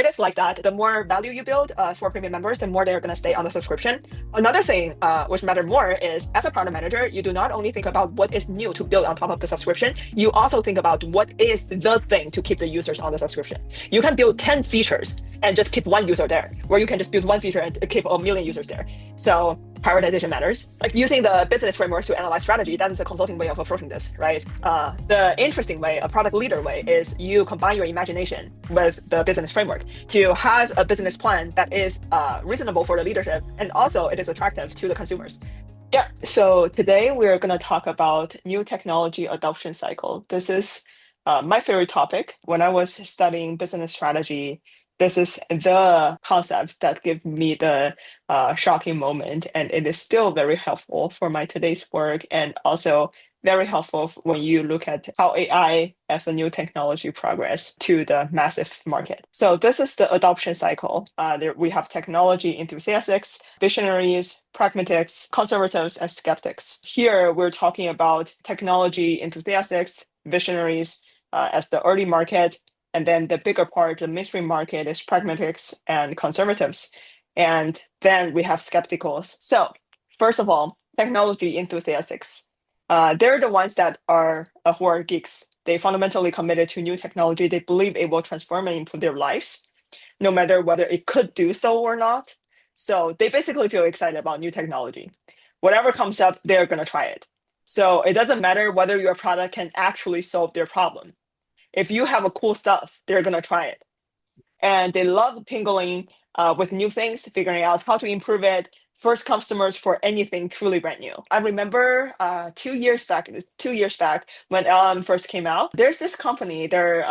it is like that. The more value you build for premium members, the more they're going to stay on the subscription. Another thing which matter more is, as a product manager, you do not only think about what is new to build on top of the subscription, you also think about what is the thing to keep the users on the subscription. You can build 10 features and just keep one user there, or you can just build one feature and keep a million users there. So prioritization matters. Like using the business frameworks to analyze strategy, that is a consulting way of approaching this, right? The interesting way, a product leader way, is you combine your imagination with the business framework to have a business plan that is reasonable for the leadership, and also it is attractive to the consumers. Yeah, so today we're going to talk about new technology adoption cycle. This is my favorite topic. When I was studying business strategy, this is the concept that gave me the shocking moment, and it is still very helpful for my today's work, and also very helpful when you look at how AI as a new technology progress to the massive market. So this is the adoption cycle. We have technology enthusiasts, visionaries, pragmatics, conservatives, and skeptics. Here we're talking about technology enthusiasts, visionaries as the early market, and then the bigger part, the mainstream market, is pragmatics and conservatives. And then we have skepticals. So first of all, technology enthusiasts. They're the ones that are who are geeks. They fundamentally committed to new technology. They believe it will transform and improve their lives, no matter whether it could do so or not. So they basically feel excited about new technology. Whatever comes up, they're going to try it. So it doesn't matter whether your product can actually solve their problem. If you have a cool stuff, they're going to try it. And they love tingling with new things, figuring out how to improve it. First customers for anything truly brand new. I remember 2 years back when LLM first came out, there's this company, their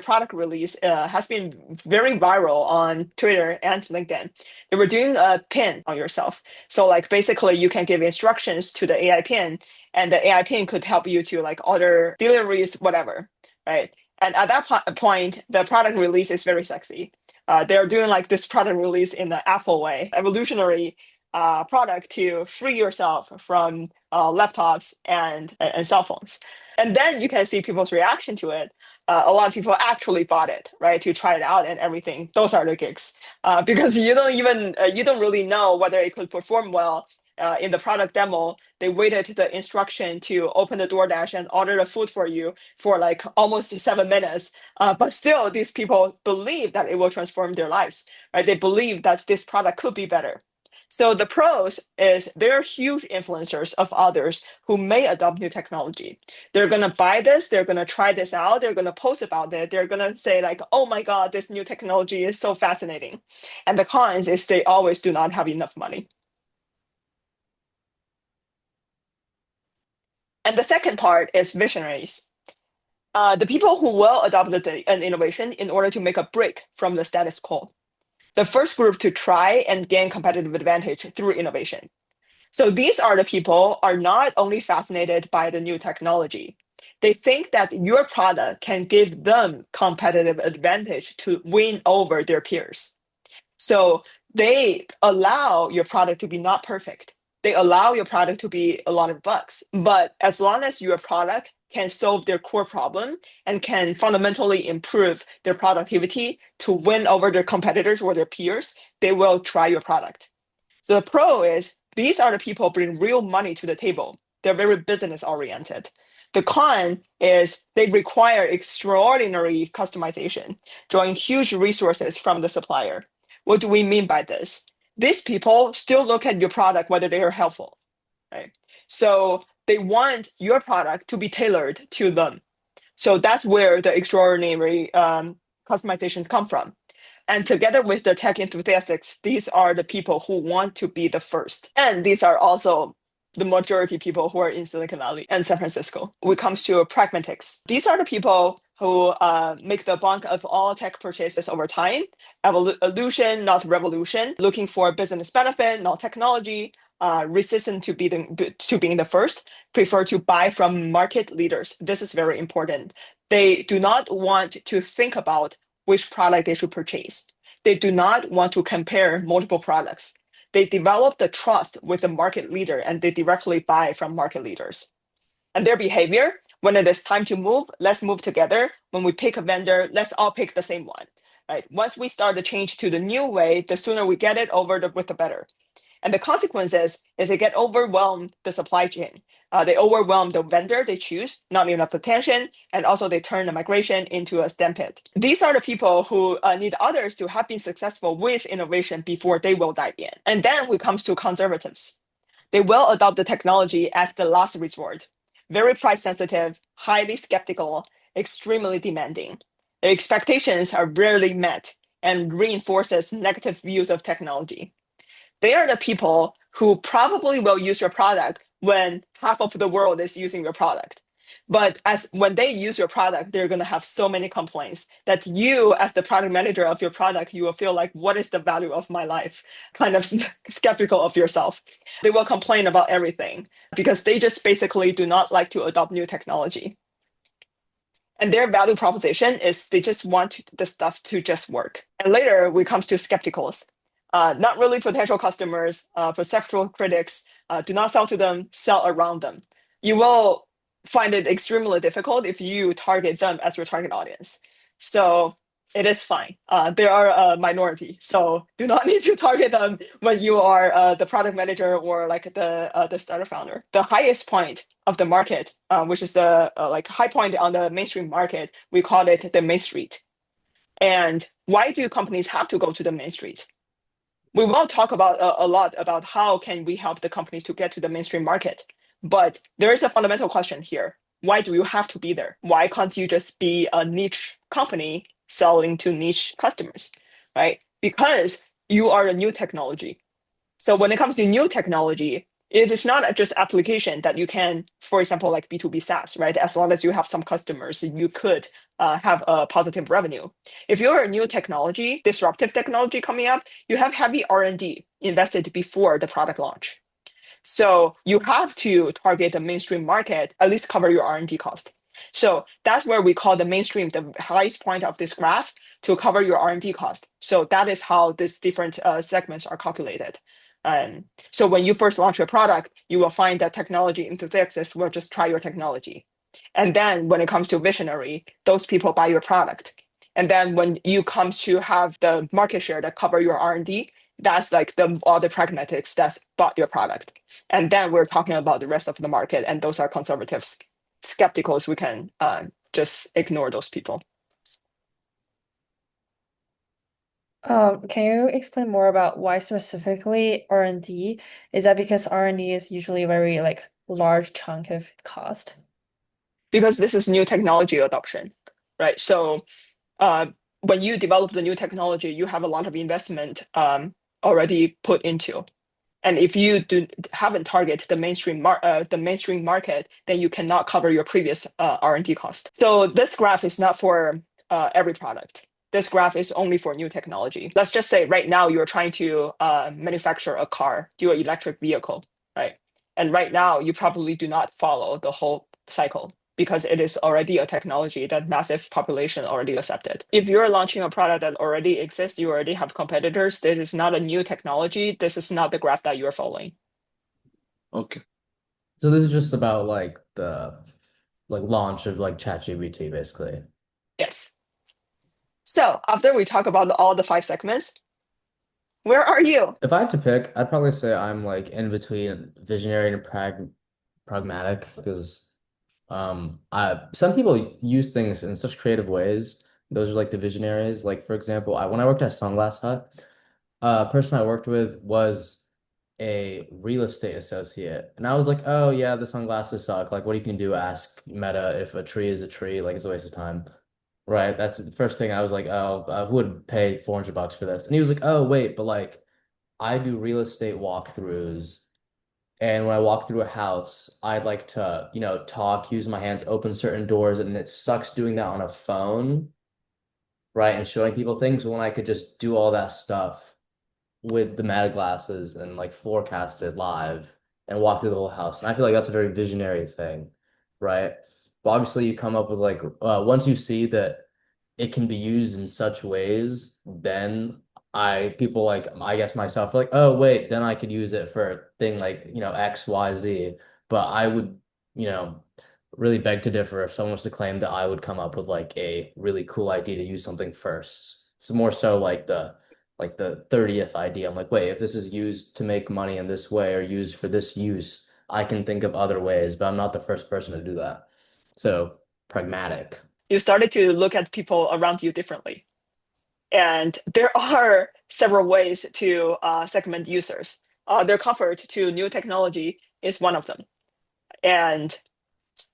product release has been very viral on Twitter and LinkedIn. They were doing a pin on yourself. So like basically you can give instructions to the AI pin, and the AI pin could help you to like order deliveries, whatever, right? And at that point, the product release is very sexy. They're doing like this product release in the Apple way, evolutionary product to free yourself from laptops and cell phones. And then you can see people's reaction to it. A lot of people actually bought it, right, to try it out and everything. Those are the gigs, because you don't really know whether it could perform well. In the product demo, they waited the instruction to open the DoorDash and order the food for you for like almost 7 minutes. But still, these people believe that it will transform their lives, right? They believe that this product could be better. So the pros is they're huge influencers of others who may adopt new technology. They're going to buy this. They're going to try this out. They're going to post about it. They're going to say like, oh my God, this new technology is so fascinating. And the cons is they always do not have enough money. And the second part is visionaries. The people who will adopt an innovation in order to make a break from the status quo. The first group to try and gain competitive advantage through innovation. So these are the people are not only fascinated by the new technology, they think that your product can give them competitive advantage to win over their peers. So they allow your product to be not perfect. They allow your product to be a lot of bugs. But as long as your product can solve their core problem and can fundamentally improve their productivity to win over their competitors or their peers, they will try your product. So the pro is these are the people bring real money to the table. They're very business oriented. The con is they require extraordinary customization, drawing huge resources from the supplier. What do we mean by this? These people still look at your product whether they are helpful, right? So they want your product to be tailored to them. So that's where the extraordinary customizations come from. And together with the tech enthusiasts, these are the people who want to be the first. And these are also the majority people who are in Silicon Valley and San Francisco. When it comes to pragmatics, these are the people who make the bulk of all tech purchases over time. Evolution, not revolution. Looking for business benefit, not technology. Resistant to being the first. Prefer to buy from market leaders. This is very important. They do not want to think about which product they should purchase. They do not want to compare multiple products. They develop the trust with the market leader and they directly buy from market leaders. And their behavior, when it is time to move, let's move together. When we pick a vendor, let's all pick the same one. right? Once we start the change to the new way, the sooner we get it over with the better. And the consequences is they get overwhelmed the supply chain. They overwhelm the vendor they choose, not enough attention, and also they turn the migration into a stampede. These are the people who need others to have been successful with innovation before they will dive in. And then it comes to conservatives. They will adopt the technology as the last resort. Very price sensitive, highly skeptical, extremely demanding. Their expectations are rarely met and reinforces negative views of technology. They are the people who probably will use your product when half of the world is using your product. But as when they use your product, they're going to have so many complaints that you, as the product manager of your product, you will feel like, what is the value of my life? Kind of skeptical of yourself. They will complain about everything because they just basically do not like to adopt new technology. And their value proposition is they just want the stuff to just work. And later, we comes to skepticals. Not really potential customers, perceptual critics, do not sell to them, sell around them. You will find it extremely difficult if you target them as your target audience. So it is fine. They are a minority, so do not need to target them when you are the product manager or like the startup founder. The highest point of the market, which is the like high point on the mainstream market, we call it the main street. And why do companies have to go to the main street? We will talk about a lot about how can we help the companies to get to the mainstream market. But there is a fundamental question here. Why do you have to be there? Why can't you just be a niche company selling to niche customers, right? Because you are a new technology. So when it comes to new technology, it is not just application that you can, for example, like B2B SaaS, right? As long as you have some customers, you could have a positive revenue. If you're a new technology, disruptive technology coming up, you have heavy R&D invested before the product launch. So you have to target the mainstream market, at least cover your R&D cost. So that's where we call the mainstream, the highest point of this graph to cover your R&D cost. So that is how these different segments are calculated. So when you first launch your product, you will find that technology enthusiasts will just try your technology. And then when it comes to visionary, those people buy your product. And then when you come to have the market share that cover your R&D, that's like all the pragmatics that bought your product. And then we're talking about the rest of the market, and those are conservatives. Skepticals, we can just ignore those people. Can you explain more about why specifically R&D? Is that because R&D is usually a very like large chunk of cost? Because this is new technology adoption, right? So when you develop the new technology, you have a lot of investment already put into. And if you haven't targeted the mainstream market, then you cannot cover your previous R&D cost. So this graph is not for every product. This graph is only for new technology. Let's just say right now you're trying to manufacture a car, do an electric vehicle, right? And right now you probably do not follow the whole cycle because it is already a technology that massive population already accepted. If you're launching a product that already exists, you already have competitors, this is not a new technology, this is not the graph that you're following. Okay. So this is just about like the launch of like ChatGPT basically. Yes. So after we talk about all the 5 segments, where are you? If I had to pick, I'd probably say I'm like in between visionary and pragmatic because I some people use things in such creative ways. Those are like the visionaries. Like for example, when I worked at Sunglass Hut, a person I worked with was a real estate associate. And I was like, oh yeah, the sunglasses suck. Like what you can do, ask Meta if a tree is a tree, like it's a waste of time. Right. That's the first thing I was like, oh, who would pay $400 for this? And he was like, oh, wait, but like I do real estate walkthroughs. And when I walk through a house, I'd like to, talk, use my hands, open certain doors, and it sucks doing that on a phone, right? And showing people things when I could just do all that stuff with the Meta glasses and like forecast it live and walk through the whole house. And I feel like that's a very visionary thing, right? But obviously, you come up with like once you see that it can be used in such ways, then people like I guess myself like, oh wait, then I could use it for a thing like X, Y, Z. But I would you know really beg to differ if someone was to claim that I would come up with like a really cool idea to use something first. It's more so like the 30th idea. I'm like, wait, if this is used to make money in this way or used for this use, I can think of other ways, but I'm not the first person to do that. So pragmatic. You started to look at people around you differently. And there are several ways to segment users. Their comfort to new technology is one of them. And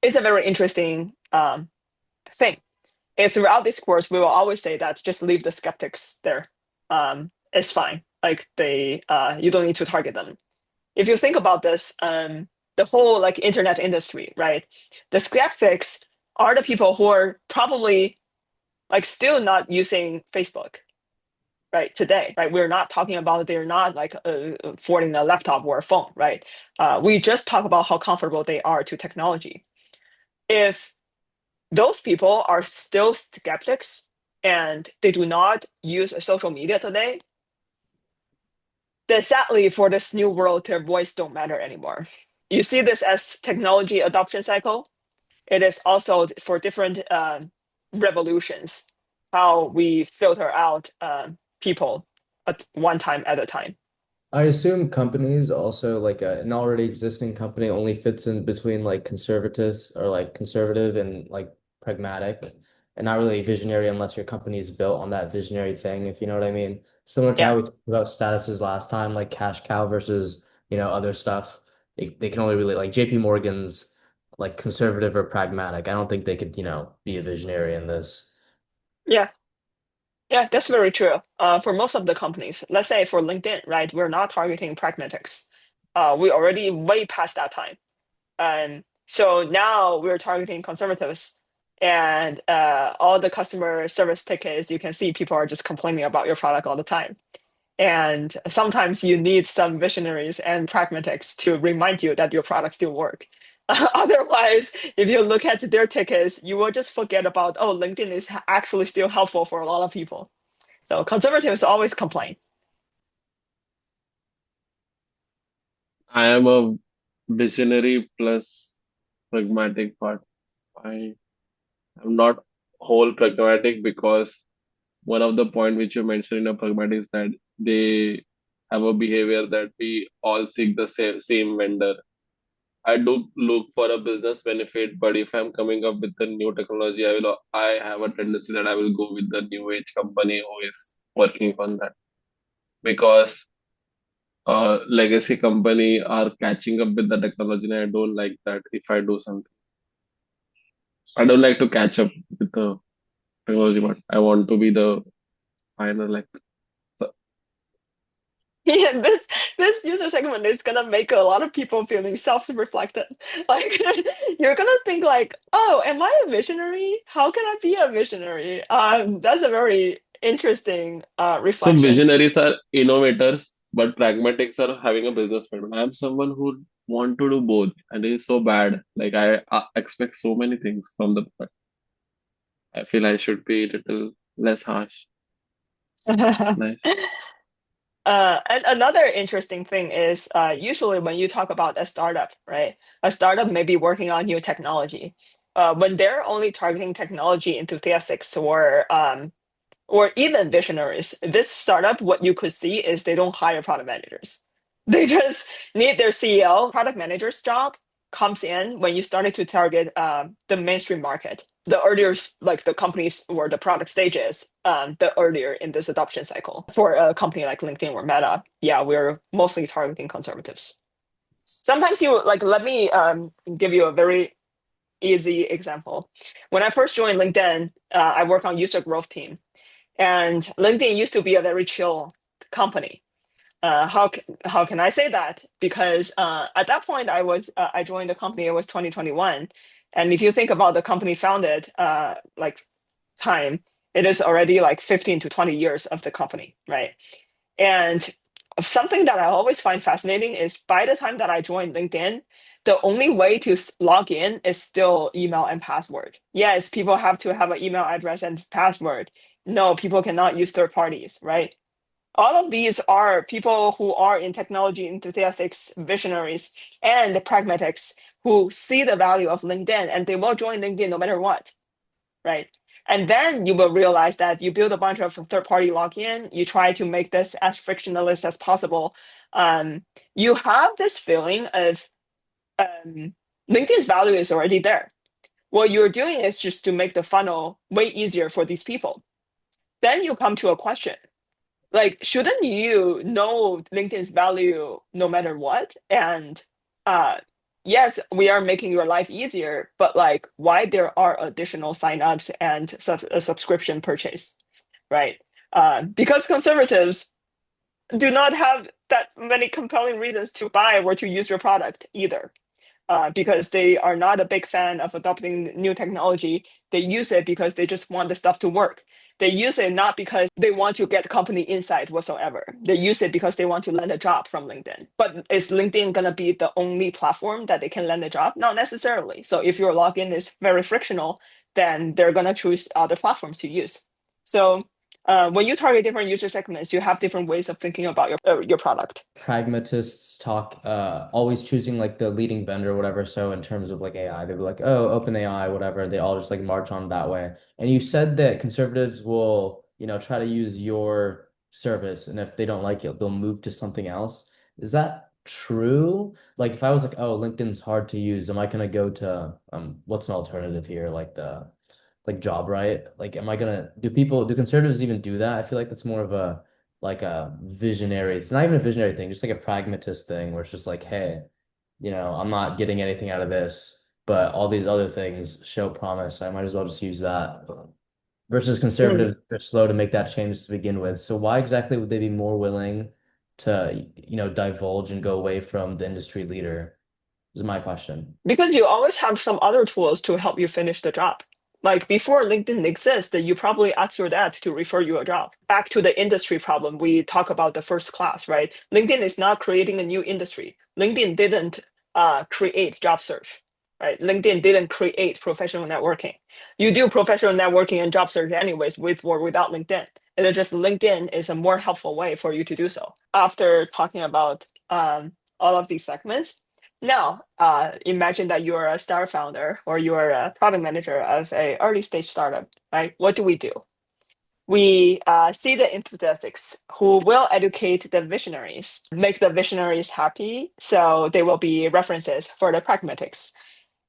it's a very interesting thing. And throughout this course, we will always say that just leave the skeptics there. It's fine. Like you don't need to target them. If you think about this, the whole like internet industry, right? The skeptics are the people who are probably like still not using Facebook, right? Today, right? We're not talking about they're not like affording a laptop or a phone, right? We just talk about how comfortable they are to technology. If those people are still skeptics and they do not use social media today, then sadly for this new world, their voice don't matter anymore. You see this as technology adoption cycle. It is also for different revolutions, how we filter out people at one time at a time. I assume companies also like an already existing company only fits in between like conservatives or like conservative and like pragmatic and not really visionary unless your company is built on that visionary thing, if you know what I mean. Similar to Yeah. how we talked about statuses last time, like cash cow versus, other stuff. They can only really like JP Morgan's like conservative or pragmatic. I don't think they could, be a visionary in this. Yeah. Yeah, that's very true. For most of the companies, let's say for LinkedIn, right, we're not targeting pragmatics. We already way past that time. And so now we're targeting conservatives and all the customer service tickets, you can see people are just complaining about your product all the time. And sometimes you need some visionaries and pragmatics to remind you that your product still work. Otherwise, if you look at their tickets, you will just forget about, oh, LinkedIn is actually still helpful for a lot of people. So conservatives always complain. I am a visionary plus pragmatic part. I am not whole pragmatic because one of the point which you mentioned in a pragmatic is that they have a behavior that we all seek the same vendor. I do look for a business benefit, but if I'm coming up with a new technology, I have a tendency that I will go with the new age company who is working on that because legacy company are catching up with the technology, and I don't like that. If I do something, I don't like to catch up with the technology, but I want to be the pioneer. Like so, Yeah, this user segment is gonna make a lot of people feeling self-reflected. Like you're gonna think like, oh, am I a visionary? How can I be a visionary? That's a very interesting so reflection. visionaries are innovators, but pragmatics are having a business plan. I'm someone who want to do both, and it is so bad. Like I expect so many things from the. I feel I should be a little less harsh. Nice. And another interesting thing is usually when you talk about a startup, right? A startup may be working on new technology. When they're only targeting technology enthusiasts or even visionaries, this startup, what you could see is they don't hire product managers. They just need their CEO. Product manager's job comes in when you started to target the mainstream market. The earlier, like the companies or the product stages, the earlier in this adoption cycle. For a company like LinkedIn or Meta, yeah, we're mostly targeting conservatives. Sometimes let me give you a very easy example. When I first joined LinkedIn, I work on user growth team. And LinkedIn used to be a very chill company. How can I say that? Because at that point, I joined the company. It was 2021, and if you think about the company founded like time, it is already like 15 to 20 years of the company, right? And something that I always find fascinating is by the time that I joined LinkedIn, the only way to log in is still email and password. Yes, people have to have an email address and password. No, people cannot use third parties, right? All of these are people who are in technology enthusiasts, visionaries, and pragmatics who see the value of LinkedIn and they will join LinkedIn no matter what, right? And then you will realize that you build a bunch of third-party login, you try to make this as frictionless as possible. You have this feeling of LinkedIn's value is already there. What you're doing is just to make the funnel way easier for these people. Then you come to a question, like, shouldn't you know LinkedIn's value no matter what? And yes, we are making your life easier, but like, why there are additional signups and a subscription purchase, right? Because conservatives do not have that many compelling reasons to buy or to use your product either. Because they are not a big fan of adopting new technology. They use it because they just want the stuff to work. They use it not because they want to get company insight whatsoever. They use it because they want to land a job from LinkedIn. But is LinkedIn going to be the only platform that they can land a job? Not necessarily. So if your login is very frictional, then they're going to choose other platforms to use. So when you target different user segments, you have different ways of thinking about your product. Pragmatists talk always choosing like the leading vendor or whatever. So in terms of like AI, they'd be like, oh, OpenAI, whatever. They all just like march on that way. And you said that conservatives will, try to use your service, and if they don't like it, they'll move to something else. Is that true? Like if I was like, oh, LinkedIn's hard to use, am I gonna go to what's an alternative here? Like job right? Like am I gonna do conservatives even do that? I feel like that's more of a like a visionary, not even a visionary thing, just like a pragmatist thing where it's just like, hey, I'm not getting anything out of this, but all these other things show promise. So I might as well just use that. Versus conservatives, they're slow to make that change to begin with. So why exactly would they be more willing to, divulge and go away from the industry leader? Is my question. Because you always have some other tools to help you finish the job. Like before LinkedIn existed, you probably asked your dad to refer you a job. Back to the industry problem, we talk about the first class, right? LinkedIn is not creating a new industry. LinkedIn didn't create job search, right? LinkedIn didn't create professional networking. You do professional networking and job search anyways, with or without LinkedIn. And it's just LinkedIn is a more helpful way for you to do so. After talking about all of these segments, now, imagine that you are a star founder or you are a product manager of a early stage startup, right? What do? We see the enthusiasts who will educate the visionaries, make the visionaries happy, so they will be references for the pragmatics,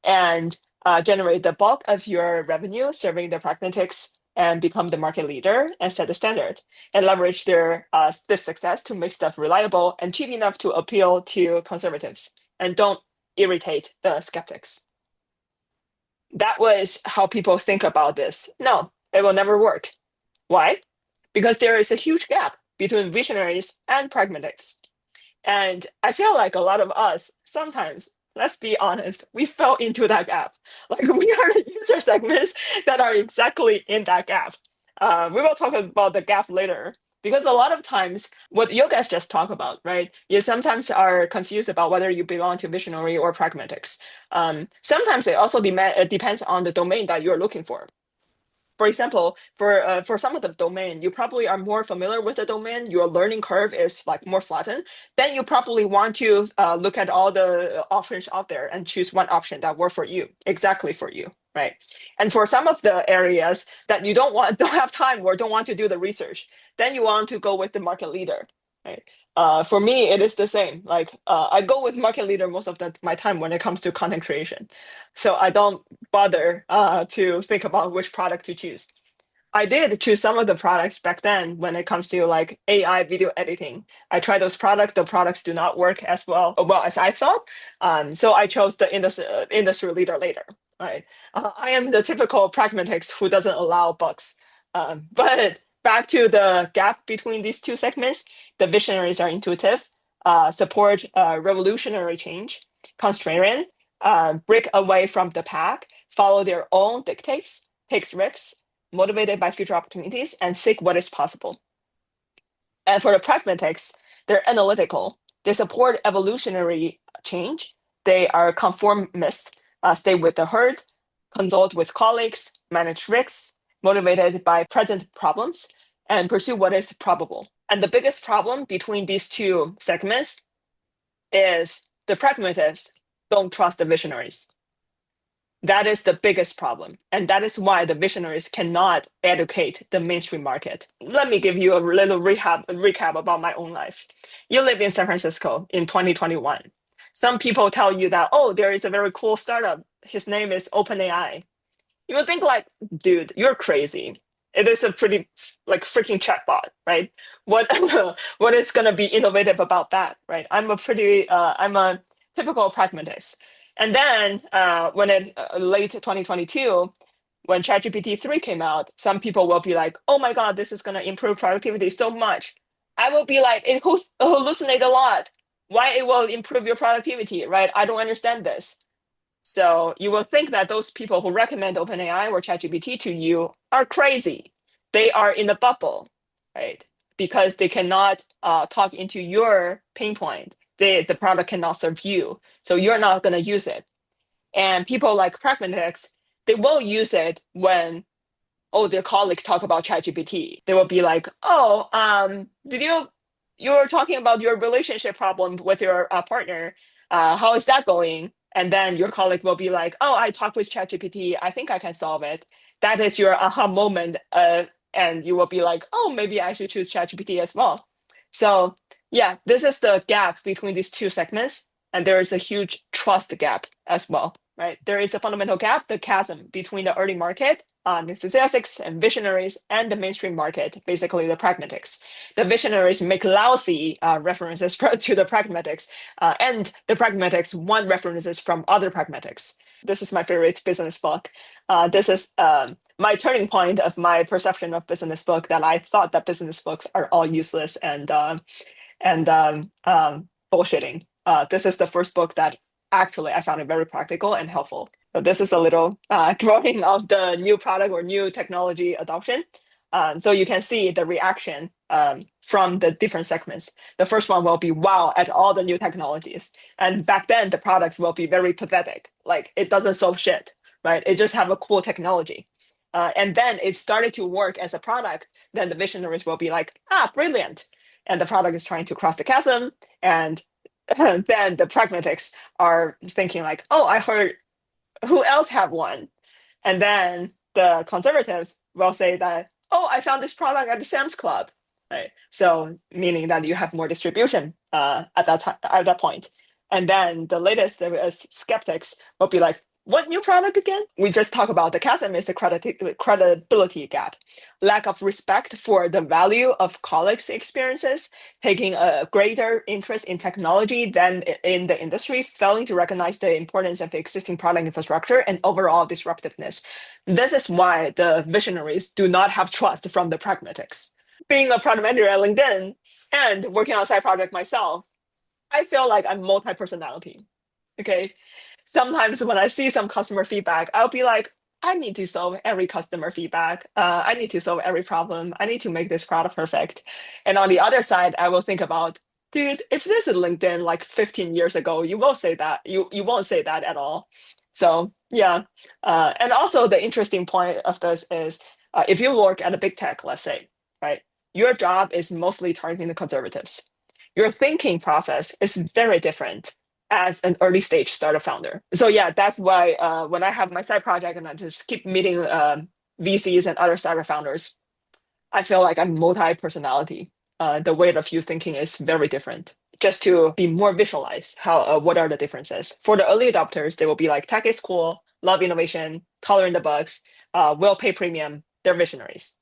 and generate the bulk of your revenue serving the pragmatics and become the market leader and set the standard and leverage their success to make stuff reliable and cheap enough to appeal to conservatives and don't irritate the skeptics. That was how people think about this. No, it will never work. Why? Because there is a huge gap between visionaries and pragmatics. And I feel like a lot of us sometimes, let's be honest, we fell into that gap. Like we are the user segments that are exactly in that gap. We will talk about the gap later because a lot of times what you guys just talk about, right? You sometimes are confused about whether you belong to visionary or pragmatics. Sometimes it also depends on the domain that you're looking for. For example, for some of the domain, you probably are more familiar with the domain. Your learning curve is like more flattened. Then you probably want to look at all the options out there and choose one option that works for you, exactly for you, right? And for some of the areas that you don't have time or don't want to do the research, then you want to go with the market leader, right? For me, it is the same. Like I go with market leader most of my time when it comes to content creation. So I don't bother to think about which product to choose. I did choose some of the products back then when it comes to like AI video editing. I tried those products. The products do not work as well as I thought. So I chose the industry leader later. Right. I am the typical pragmatist who doesn't allow bugs. But back to the gap between these two segments, the visionaries are intuitive, support revolutionary change, contrarian, break away from the pack, follow their own dictates, takes risks, motivated by future opportunities, and seek what is possible. And for the pragmatics, they're analytical. They support evolutionary change. They are conformist, stay with the herd, consult with colleagues, manage risks, motivated by present problems, and pursue what is probable. And the biggest problem between these two segments is the pragmatists don't trust the visionaries. That is the biggest problem. And that is why the visionaries cannot educate the mainstream market. Let me give you a little recap about my own life. You live in San Francisco in 2021. Some people tell you that, oh, there is a very cool startup. His name is OpenAI. You would think like, dude, you're crazy. It is a pretty like freaking chatbot, right? What what is gonna be innovative about that, right? I'm a typical pragmatist. And then when it late 2022, when ChatGPT 3 came out, some people will be like, oh my God, this is gonna improve productivity so much. I will be like, it hallucinate a lot. Why it will improve your productivity, right? I don't understand this. So you will think that those people who recommend OpenAI or ChatGPT to you are crazy. They are in a bubble, right? Because they cannot talk into your pain point. The product cannot serve you. So you're not going to use it. And people like pragmatics, they will use it when their colleagues talk about ChatGPT. They will be like, did you were talking about your relationship problem with your partner. How is that going? And then your colleague will be like, oh, I talked with ChatGPT. I think I can solve it. That is your aha moment. And you will be like, oh, maybe I should choose ChatGPT as well. So yeah, this is the gap between these two segments. And there is a huge trust gap as well, right? There is a fundamental gap, the chasm between the early market enthusiasts and visionaries and the mainstream market, basically the pragmatics. The visionaries make lousy references to the pragmatics, and the pragmatics want references from other pragmatics. This is my favorite business book. This is my turning point of my perception of business book, that I thought that business books are all useless and bullshitting. This is the first book that actually I found it very practical and helpful. So this is a little drawing of the new product or new technology adoption. So you can see the reaction from the different segments. The first one will be wow at all the new technologies. And back then the products will be very pathetic. Like it doesn't solve shit, right? It just have a cool technology. And then it started to work as a product. Then the visionaries will be like, brilliant. And the product is trying to cross the chasm. And then the pragmatics are thinking like, oh, I heard who else have one? And then the conservatives will say that, oh, I found this product at the Sam's Club, right? So meaning that you have more distribution at that point. And then the latest skeptics will be like, what new product again? We just talk about the chasm is the credibility gap, lack of respect for the value of colleagues' experiences, taking a greater interest in technology than in the industry, failing to recognize the importance of the existing product infrastructure and overall disruptiveness. This is why the visionaries do not have trust from the pragmatics. Being a product manager at LinkedIn and working on a side project myself, I feel like I'm multi-personality. Okay. Sometimes when I see some customer feedback, I'll be like, I need to solve every customer feedback. I need to solve every problem. I need to make this product perfect. And on the other side, I will think about, dude, if this is LinkedIn like 15 years ago, you will say that. You won't say that at all. So yeah. And also the interesting point of this is if you work at a big tech, let's say, right, your job is mostly targeting the conservatives. Your thinking process is very different as an early stage startup founder. So yeah, that's why when I have my side project and I just keep meeting VCs and other startup founders, I feel like I'm multi-personality. The way of you thinking is very different. Just to be more visualized, how what are the differences? For the early adopters, they will be like, tech is cool, love innovation, tolerant the bugs, will pay premium. They're visionaries.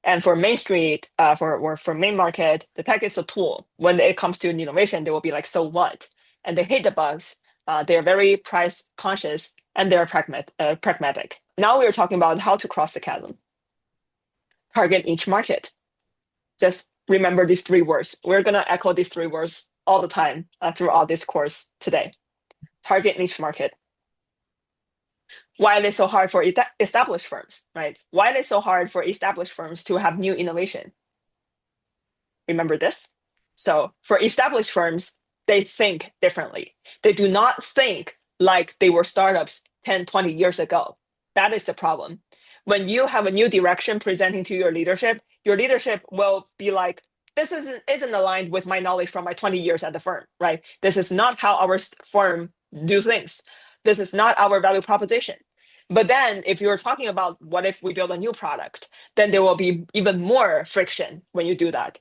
And for Main Street, for main market, the tech is a tool. When it comes to innovation, they will be like, so what? And they hate the bugs. They're very price conscious and they're pragmatic. Now we're talking about how to cross the chasm. Target each market. Just remember these three words. We're going to echo these three words all the time throughout this course today. Target niche market. Why it is so hard for established firms, right? Why it is so hard for established firms to have new innovation? Remember this? So for established firms, they think differently. They do not think like they were startups 10, 20 years ago. That is the problem. When you have a new direction presenting to your leadership will be like, this isn't aligned with my knowledge from my 20 years at the firm, right? This is not how our firm do things. This is not our value proposition. But then if you're talking about what if we build a new product, then there will be even more friction when you do that.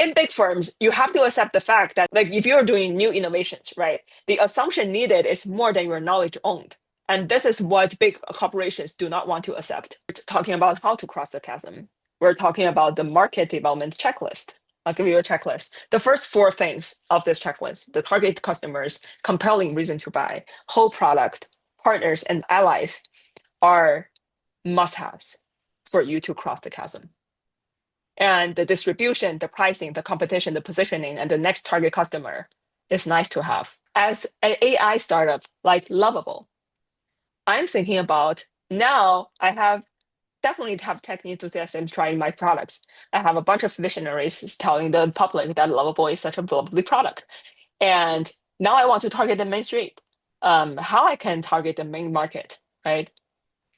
In big firms, you have to accept the fact that, like, if you're doing new innovations, right, the assumption needed is more than your knowledge owned. And this is what big corporations do not want to accept. We're talking about how to cross the chasm. We're talking about the market development checklist. I'll give you a checklist. The first 4 things of this checklist: the target customers, compelling reason to buy, whole product, partners, and allies are must-haves for you to cross the chasm. And the distribution, the pricing, the competition, the positioning, and the next target customer is nice to have. As an AI startup like Lovable, I'm thinking about now I definitely have tech enthusiasts trying my products. I have a bunch of visionaries telling the public that Lovable is such a lovely product. And now I want to target the main street. How I can target the main market, right?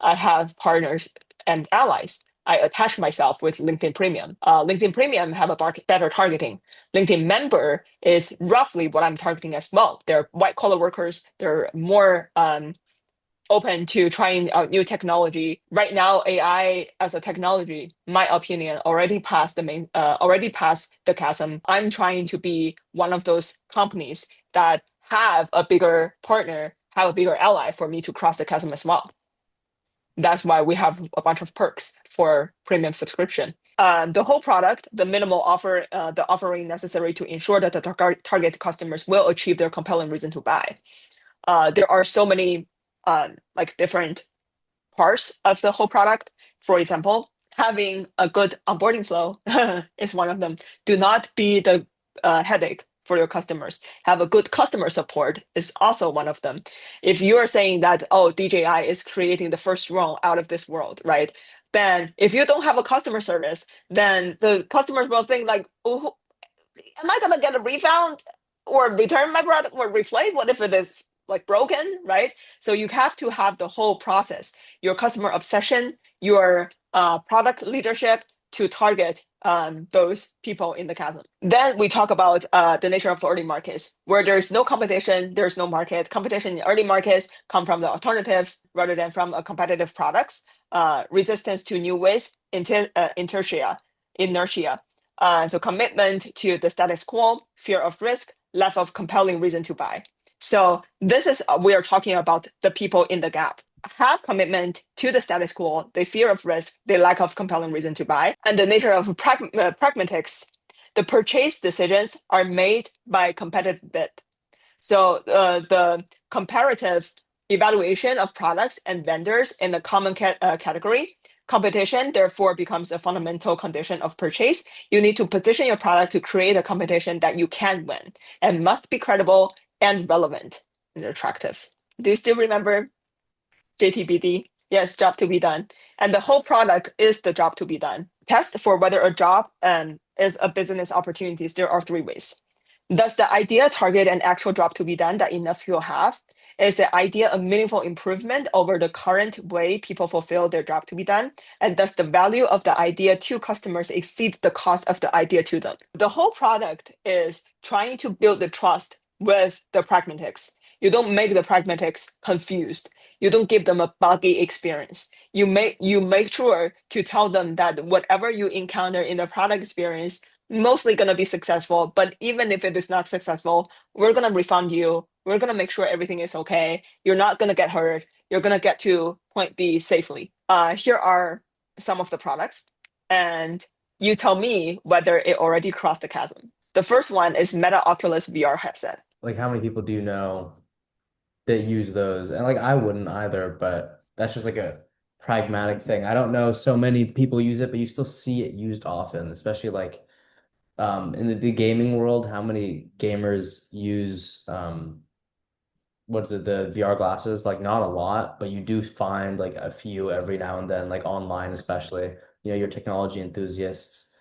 I have partners and allies. I attach myself with LinkedIn Premium. LinkedIn Premium have a better targeting. LinkedIn Member is roughly what I'm targeting as well. They're white collar workers. They're more open to trying out new technology. Right now, AI as a technology, my opinion, already passed the chasm. I'm trying to be one of those companies that have a bigger partner, have a bigger ally for me to cross the chasm as well. That's why we have a bunch of perks for premium subscription. The whole product, the minimal offer, the offering necessary to ensure that the target customers will achieve their compelling reason to buy. There are so many like different parts of the whole product. For example, having a good onboarding flow is one of them. Do not be the headache for your customers. Have a good customer support is also one of them. If you are saying that, oh, DJI is creating the first drone out of this world, right? Then if you don't have a customer service, then the customers will think like, oh, am I gonna get a refund or return my product or replay? What if it is like broken, right? So you have to have the whole process, your customer obsession, your product leadership to target those people in the chasm. Then we talk about the nature of early markets, where there's no competition, there's no market. Competition in early markets come from the alternatives rather than from a competitive products. Resistance to new ways, inertia. So commitment to the status quo, fear of risk, lack of compelling reason to buy. So this is we are talking about the people in the gap. Have commitment to the status quo, the fear of risk, the lack of compelling reason to buy, and the nature of pragmatics. The purchase decisions are made by competitive bid. So the comparative evaluation of products and vendors in the common category. Competition, therefore, becomes a fundamental condition of purchase. You need to position your product to create a competition that you can win and must be credible and relevant and attractive. Do you still remember JTBD? Yes, job to be done. And the whole product is the job to be done. Test for whether a job is a business opportunities. There are 3 ways. Does the idea target an actual job to be done that enough people have? Is the idea a meaningful improvement over the current way people fulfill their job to be done? And does the value of the idea to customers exceed the cost of the idea to them? The whole product is trying to build the trust with the pragmatics. You don't make the pragmatics confused. You don't give them a buggy experience. You make sure to tell them that whatever you encounter in the product experience mostly going to be successful, but even if it is not successful, we're going to refund you. We're going to make sure everything is okay. You're not going to get hurt. You're going to get to point B safely. Here are some of the products, and you tell me whether it already crossed the chasm. The first one is Meta Oculus VR headset. Like, how many people do you know that use those? And like, I wouldn't either, but that's just like a pragmatic thing. I don't know so many people use it, but you still see it used often, especially like in the gaming world. How many gamers use what is it, the VR glasses? Like, not a lot, but you do find like a few every now and then, like online especially, your technology enthusiasts.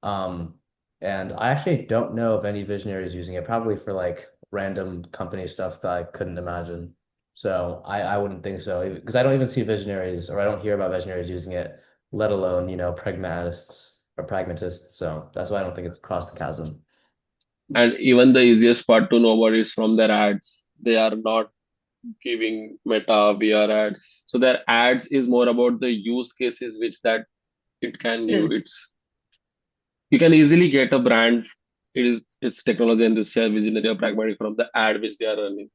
Um, and I actually don't know of any visionaries using it, probably for like random company stuff that I couldn't imagine. So I wouldn't think so, because I don't even see visionaries, or I don't hear about visionaries using it, let alone, pragmatists. So that's why I don't think it's crossed the chasm. And even the easiest part to know about is from their ads. They are not giving Meta VR ads. So their ads is more about the use cases which that it can do. Mm. You can easily get a brand. It's technology enthusiast, visionary, or pragmatic from the ad which they are running,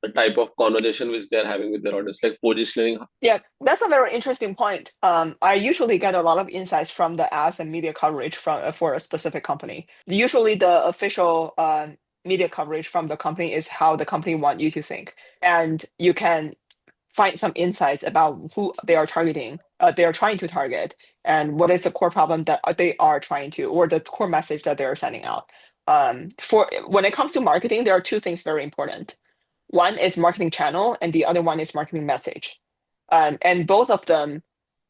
the type of conversation which they are having with their audience, like positioning. Yeah, that's a very interesting point. I usually get a lot of insights from the ads and media coverage from for a specific company. Usually, the official media coverage from the company is how the company want you to think, and you can find some insights about who they are targeting, they are trying to target, and what is the core problem that they are trying to, or the core message that they are sending out. For when it comes to marketing, there are two things very important. One is marketing channel, and the other one is marketing message. And both of them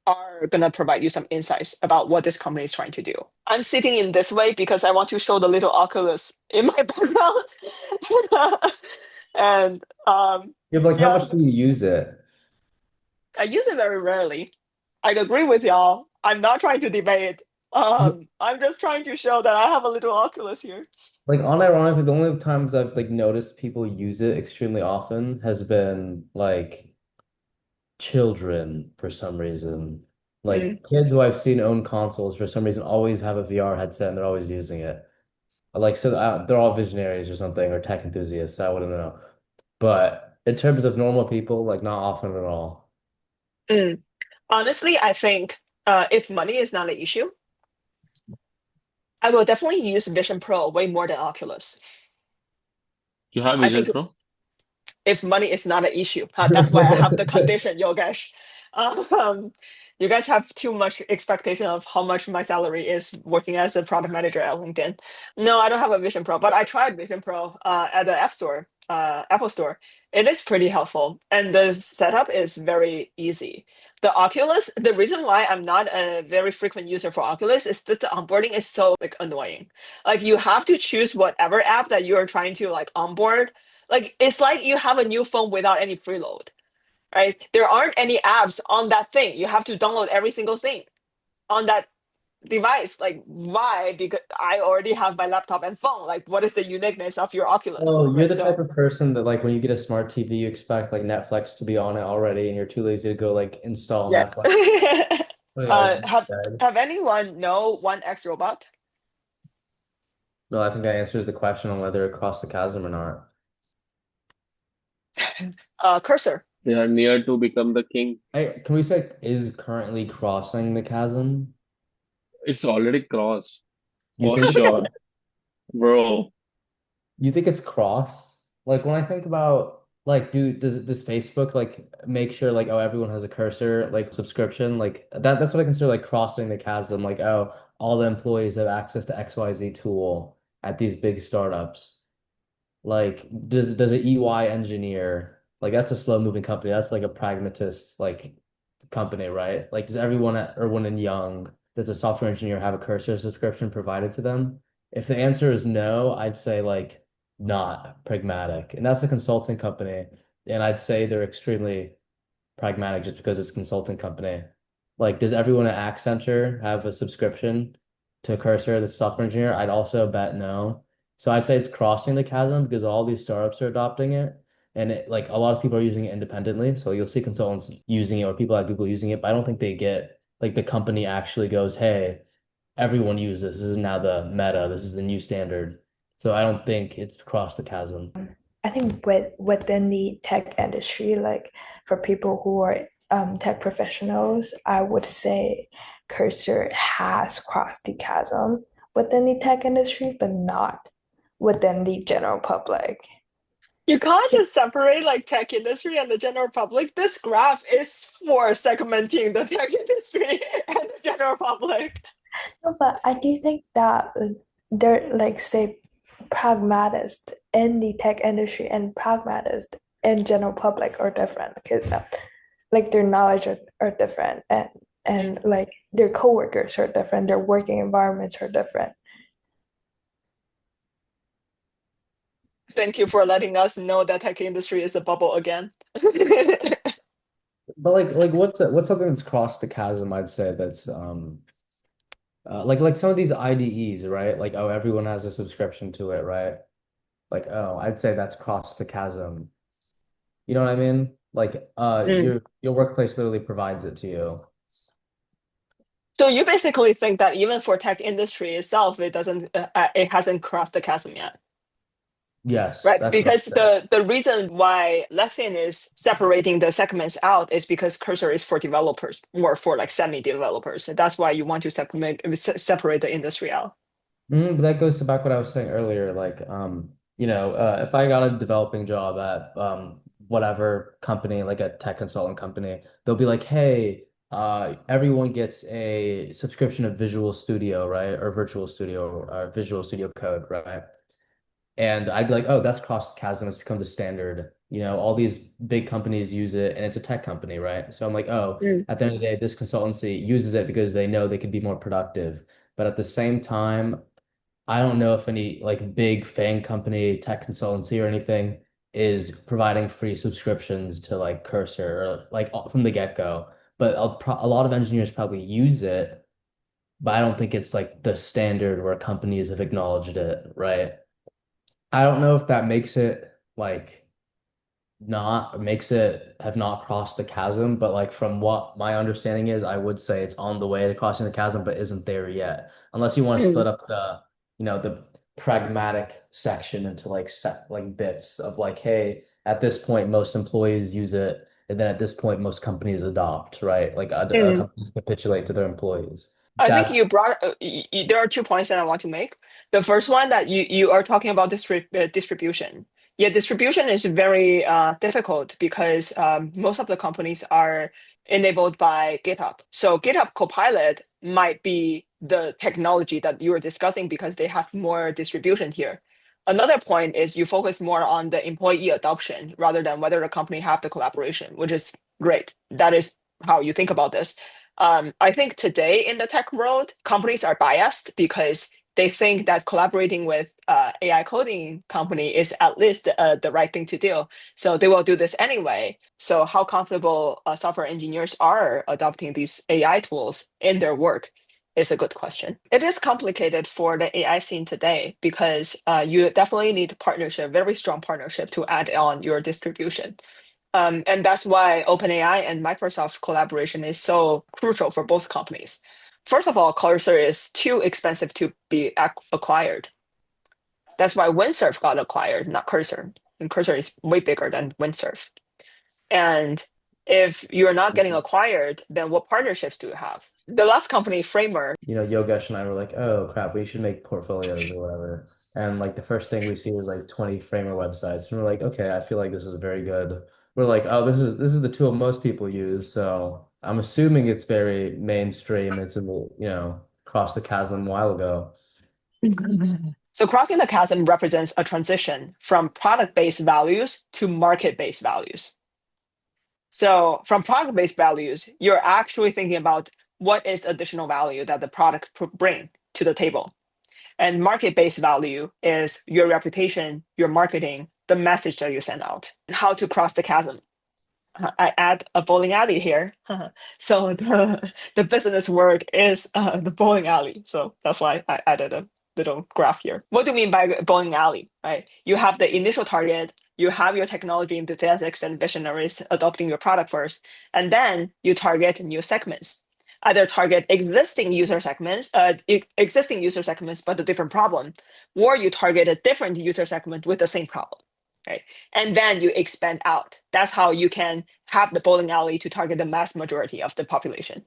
are going to provide you some insights about what this company is trying to do. I'm sitting in this way because I want to show the little Oculus in my background. And Yeah, but like how yeah, much do you use it? I use it very rarely. I agree with y'all. I'm not trying to debate. I'm just trying to show that I have a little Oculus here. Like unironically, the only times I've like noticed people use it extremely often has been like children for some reason. Mm. Like kids who I've seen own consoles for some reason always have a VR headset and they're always using it. Like so they're all visionaries or something or tech enthusiasts. I wouldn't know. But in terms of normal people, like not often at all. Mm. Honestly, I think if money is not an issue, I will definitely use Vision Pro way more than Oculus. You have I Vision think Pro? if money is not an issue. That's why I have the condition, Yogesh. Um, you guys have too much expectation of how much my salary is working as a product manager at LinkedIn. No, I don't have a Vision Pro, but I tried Vision Pro at the App Store, Apple Store. It is pretty helpful, and the setup is very easy. The Oculus, the reason why I'm not a very frequent user for Oculus is that the onboarding is so like annoying. Like you have to choose whatever app that you are trying to like onboard, like it's like you have a new phone without any preload, right? There aren't any apps on that thing. You have to download every single thing on that device. Like why? Because I already have my laptop and phone. Like what is the uniqueness of your Oculus, Oh, you're right? the type So of person that like when you get a smart TV, you expect like Netflix to be on it already, and you're too lazy to go like install yeah. Netflix. Oh, yeah, like Have instead. anyone know One X Robot? No, I think that answers the question on whether it crossed the chasm or not. Cursor. They are near to become the king. Can we say is currently crossing the chasm? It's already crossed You for think sure, bro. you think it's crossed? Like when I think about like does Facebook like make sure like oh everyone has a cursor like subscription like that's what I consider like crossing the chasm like oh all the employees have access to XYZ tool at these big startups. Like, does an EY engineer like that's a slow moving company? That's like a pragmatist like company, right? Like, does everyone at Irwin and Young, does a software engineer have a cursor subscription provided to them? If the answer is no, I'd say like not pragmatic, and that's a consulting company, and I'd say they're extremely pragmatic just because it's a consulting company. Like, does everyone at Accenture have a subscription to Cursor, the software engineer? I'd also bet no. So I'd say it's crossing the chasm because all these startups are adopting it. And like a lot of people are using it independently. So you'll see consultants using it or people at Google using it, but I don't think they get like the company actually goes, hey, everyone uses this. This is now the meta. This is the new standard. So I don't think it's crossed the chasm. I think within the tech industry, like for people who are tech professionals, I would say Cursor has crossed the chasm within the tech industry, but not within the general public. You can't just separate like tech industry and the general public. This graph is for segmenting the tech industry and the general public. No, but I do think that they're like say pragmatist in the tech industry and pragmatist in general public are different because like their knowledge are different and like their coworkers are different, their working environments are different. Thank you for letting us know that tech industry is a bubble again. But like what's something that's crossed the chasm, I'd say that's like some of these IDEs, right? Like, oh, everyone has a subscription to it, right? Like, oh, I'd say that's crossed the chasm. You know what I mean? Like your workplace literally provides it to you. So you basically think that even for tech industry itself, it hasn't crossed the chasm yet, Yes, right? that's what Because I'm saying. the reason why Lexion is separating the segments out is because Cursor is for developers, more for like semi-developers. That's why you want to separate the industry out. But that goes to back what I was saying earlier. Like, if I got a developing job at whatever company, like a tech consultant company, they'll be like, hey, everyone gets a subscription of Visual Studio, right? Or Virtual Studio or Visual Studio Code, right? And I'd be like, oh, that's crossed the chasm. It's become the standard. All these big companies use it, and it's a tech company, right? So I'm like, oh, Mm, at the end of the day, this consultancy uses it because they know they could be more productive. But at the same time, I don't know if any like big FANG company, tech consultancy or anything is providing free subscriptions to like Cursor or like from the get-go. But a lot of engineers probably use it, but I don't think it's like the standard where companies have acknowledged it, right? I don't know if that makes it like not makes it have not crossed the chasm, but like from what my understanding is, I would say it's on the way to crossing the chasm, but isn't there yet. Unless you want to mm, split up the pragmatic section into like set like bits of like, hey, at this point most employees use it, and then at this point most companies adopt, right? Like mm. companies capitulate to their employees. I think That's you brought there are 2 points that I want to make. The first one that you are talking about distribution. Yeah, distribution is very difficult because most of the companies are enabled by GitHub. So GitHub Copilot might be the technology that you were discussing because they have more distribution here. Another point is you focus more on the employee adoption rather than whether the company have the collaboration, which is great. That is how you think about this. I think today in the tech world, companies are biased because they think that collaborating with AI coding company is at least the right thing to do. So they will do this anyway. So how comfortable software engineers are adopting these AI tools in their work is a good question. It is complicated for the AI scene today because you definitely need partnership, very strong partnership to add on your distribution. And that's why OpenAI and Microsoft collaboration is so crucial for both companies. First of all, Cursor is too expensive to be acquired. That's why Windsurf got acquired, not Cursor. And Cursor is way bigger than Windsurf. And if you're not getting acquired, then what partnerships do you have? The last company, Framer. Yogesh and I were like, oh crap, we should make portfolios or whatever. And like the first thing we see is like 20 Framer websites. And we're like, okay, I feel like this is very good. We're like, oh, this is the tool most people use. So I'm assuming it's very mainstream. It's in the, crossed the chasm a while ago. So crossing the chasm represents a transition from product-based values to market-based values. So from product-based values, you're actually thinking about what is additional value that the product bring to the table. And market-based value is your reputation, your marketing, the message that you send out, how to cross the chasm. I add a bowling alley here. So the business word is the bowling alley. So that's why I added a little graph here. What do you mean by bowling alley, right? You have the initial target, you have your technology enthusiasts and visionaries adopting your product first, and then you target new segments. Either target existing user segments, but a different problem, or you target a different user segment with the same problem, right? And then you expand out. That's how you can have the bowling alley to target the mass majority of the population.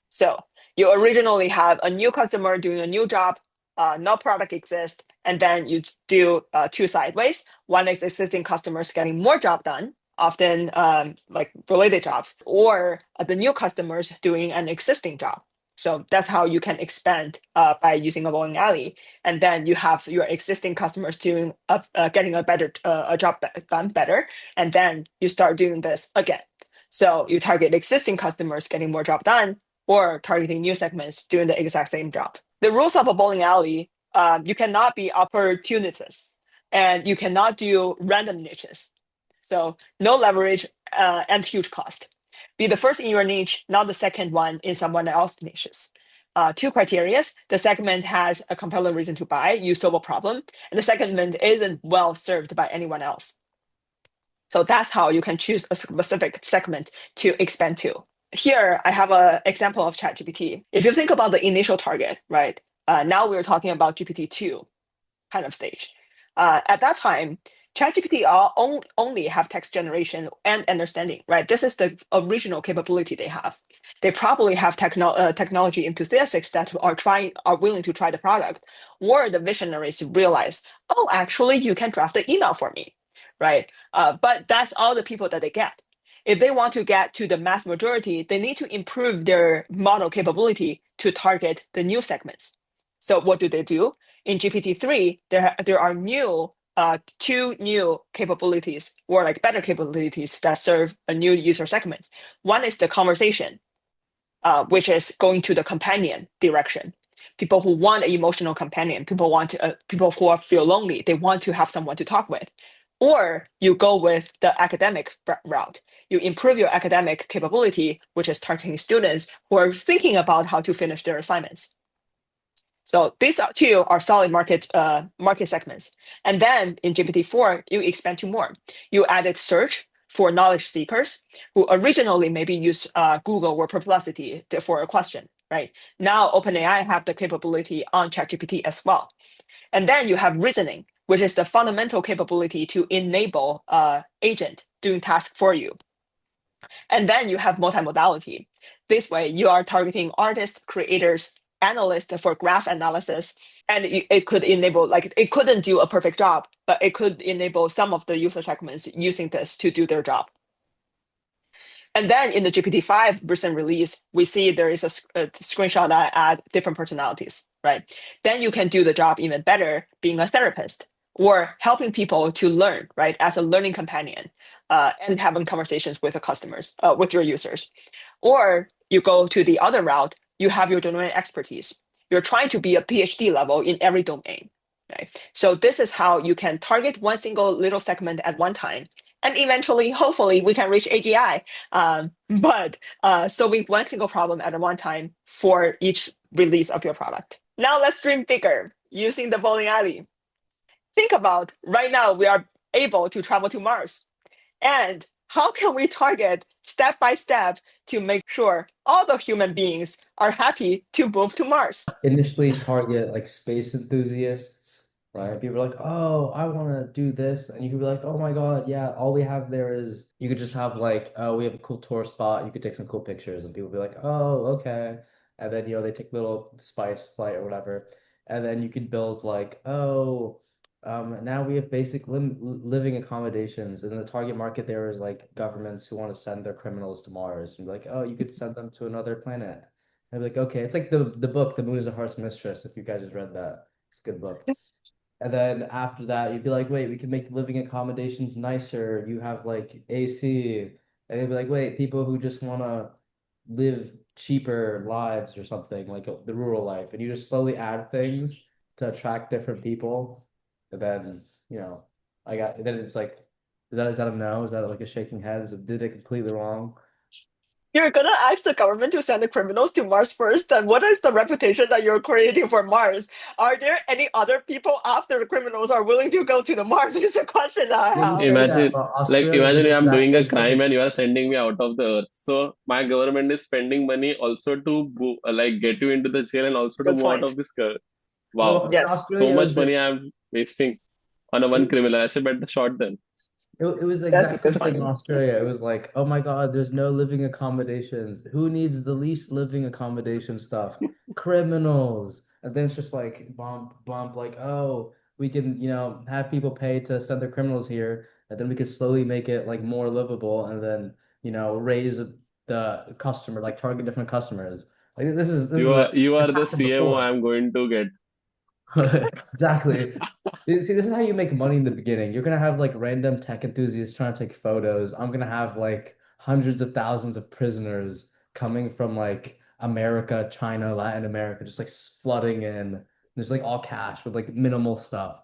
So you originally have a new customer doing a new job, no product exists, and then you do two sideways. One is existing customers getting more job done, often like related jobs, or the new customers doing an existing job. So that's how you can expand by using a bowling alley, and then you have your existing customers doing getting a job done better, and then you start doing this again. So you target existing customers getting more job done, or targeting new segments doing the exact same job. The rules of a bowling alley: you cannot be opportunists, and you cannot do random niches. So no leverage and huge cost. Be the first in your niche, not the second one in someone else's niches. Two criteria: the segment has a compelling reason to buy, you solve a problem, and the segment isn't well served by anyone else. So that's how you can choose a specific segment to expand to. Here, I have an example of ChatGPT. If you think about the initial target, right? Now we're talking about GPT-2 kind of stage. At that time, ChatGPT only have text generation and understanding, right? This is the original capability they have. They probably have technology enthusiasts that are willing to try the product, or the visionaries realize, oh, actually, you can draft the email for me, right? But that's all the people that they get. If they want to get to the mass majority, they need to improve their model capability to target the new segments. So what do? In GPT-3, there are two new capabilities, or like better capabilities that serve a new user segment. One is the conversation, which is going to the companion direction. People who want an emotional companion, people who feel lonely, they want to have someone to talk with. Or you go with the academic route. You improve your academic capability, which is targeting students who are thinking about how to finish their assignments. So these two are solid market segments. And then in GPT-4, you expand to more. You added search for knowledge seekers who originally maybe use Google or Perplexity for a question, right? Now OpenAI have the capability on ChatGPT as well. And then you have reasoning, which is the fundamental capability to enable agent doing tasks for you. And then you have multimodality. This way, you are targeting artists, creators, analysts for graph analysis, and it could enable, like, it couldn't do a perfect job, but it could enable some of the user segments using this to do their job. And then in the GPT-5 recent release, we see there is a screenshot that add different personalities, right? Then you can do the job even better being a therapist or helping people to learn, right? As a learning companion and having conversations with the customers, with your users. Or you go to the other route, you have your domain expertise. You're trying to be a PhD level in every domain, right? So this is how you can target one single little segment at one time. And eventually, hopefully, we can reach AGI. But solving one single problem at one time for each release of your product. Now let's dream bigger using the bowling alley. Think about right now we are able to travel to Mars. And how can we target step by step to make sure all the human beings are happy to move to Mars? Initially target like space enthusiasts, right? People are like, oh, I want to do this. And you could be like, oh my God, yeah, all we have there is, you could just have like, oh, we have a cool tour spot. You could take some cool pictures and people be like, oh, okay. And then, they take little spice flight or whatever. And then you could build like, oh, now we have basic living accommodations. And the target market there is like governments who want to send their criminals to Mars. And be like, oh, you could send them to another planet. I'd be like, okay, it's like the book, The Moon is a Heart's Mistress, if you guys have read that. It's a good book. And then after that, you'd be like, wait, we can make living accommodations nicer. You have like AC. And they'd be like, wait, people who just want to live cheaper lives or something, like the rural life. And you just slowly add things to attract different people. And then, then it's like, is that a no? Is that like a shaking head? Did it completely wrong? You're gonna ask the government to send the criminals to Mars first, then what is the reputation that you're creating for Mars? Are there any other people after the criminals are willing to go to the Mars? Is a question that I Yeah, you have. say that, Imagine, but Australia did imagine the I'm exact doing a same crime thing. and you are sending me out of the earth. So my government is spending money also to like get you into the jail and also to Good move out point. of this earth. Well, Wow, in Yes. so Australia, much money I'm wasting on a it one was criminal. I should bet the shot then. it was the That's a exact good same thing point. in Australia. It was like, oh my God, there's no living accommodations. Who needs the least living accommodation stuff? Criminals. And then it's just like bump, bump, like, oh, we can, have people pay to send their criminals here, and then we could slowly make it like more livable and then, raise the customer, like target different customers. Like this You is are you it's are the happened CMO before. I'm going to get. Exactly. See, this is how you make money in the beginning. You're gonna have like random tech enthusiasts trying to take photos. I'm gonna have like hundreds of thousands of prisoners coming from like America, China, Latin America, just like flooding in. There's like all cash with like minimal stuff